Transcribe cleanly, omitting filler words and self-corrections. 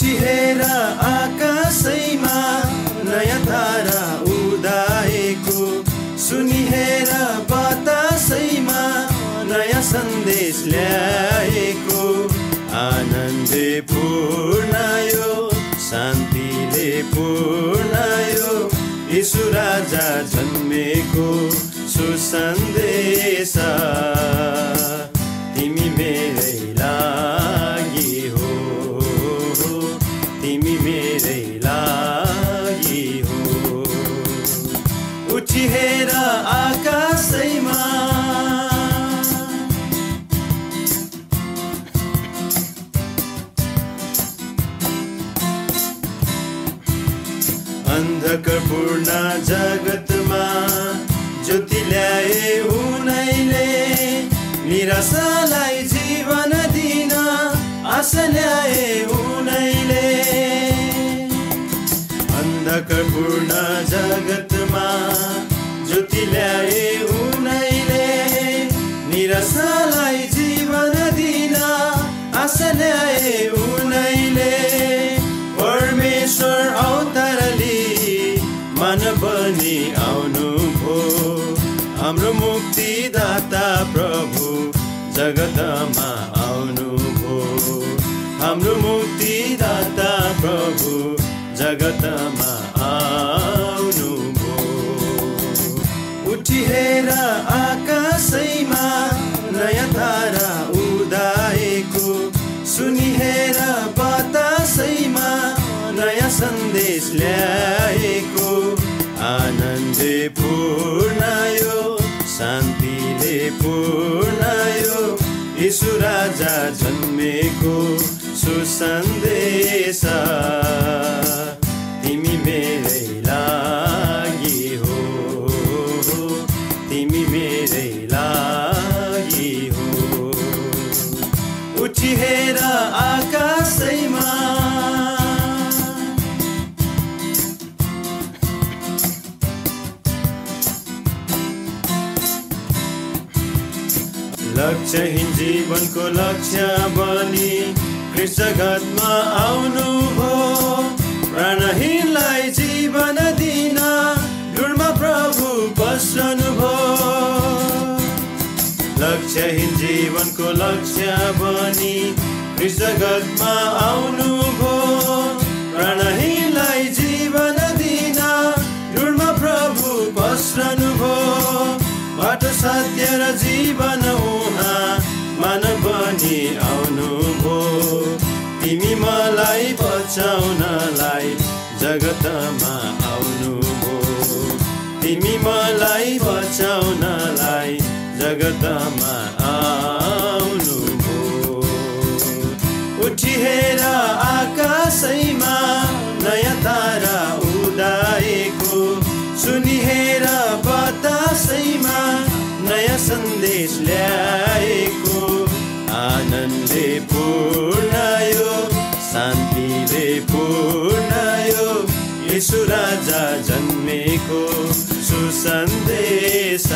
उठिहेर आकाशैमा नयाँ तारा उदाएको, सुनिहेर बतासैमा नयाँ सन्देश ल्याएको। आनन्दले पूर्ण यो, शान्तिले पूर्ण यो, यीशु राजा जन्मेको सुसन्देश तिमी मेरै लागि हो, तिमी मेरै लागि हो। उठिहेर आकाशैमा अन्धकारपूर्ण जगतमा ज्योति ल्याए उनैले, निराशालाई जीवन दिन आशा ल्याए उनैले। अन्धकारपूर्ण जगतमा ज्योति ल्याए उनैले, निराशालाई जीवन दिन आशा ल्याए उनैले। परमेश्वर अवतारले मानव बनी आउनुभो, हाम्रो मुक्तिदाता प्रभु जगतमा आउनुभो, हाम्रो मुक्तिदाता प्रभु जगतमा आउनुभो। उठिहेर आकाशैमा नयाँ तारा उदाएको, सुनिहेर बतासैमा नयाँ सन्देश ल्याएको। आनन्दले पूर्ण यो, शान्तिले पूर्ण यो, यीशु राजा जन्मेको सुसन्देश तिमी मेरै लागि हो, तिमी मेरै लागि हो। उठिहेर आकाशैमा लक्ष्यहीन जीवनको लक्ष्य बनी ख्रीष्ट जगतमा आउनुभो, प्राणहीनलाई जीवन दिन ढुँडमा प्रभु बस्नुभो। लक्ष्यहीन जीवनको लक्ष्य बनी ख्रीष्ट जगतमा आउनुभो, प्राणहीनलाई जीवन दिन ढुँडमा प्रभु बस्नुभो। बाटो सत्य र जीवन उहाँ मानव बनी आउनुभो, तिमी मलाई बचाउनलाई जगतमा आउनुभो, तिमी मलाई बचाउनलाई जगतमा आउनुभो। उठिहेर आकाशैमा नयाँ तारा उदाएको, सुनिहेर बतासैमा नयाँ सन्देश ल्याएको। आनन्दले पूर्ण यो, शान्तिले पूर्ण यो, यीशु राजा जन्मेको सुसन्देश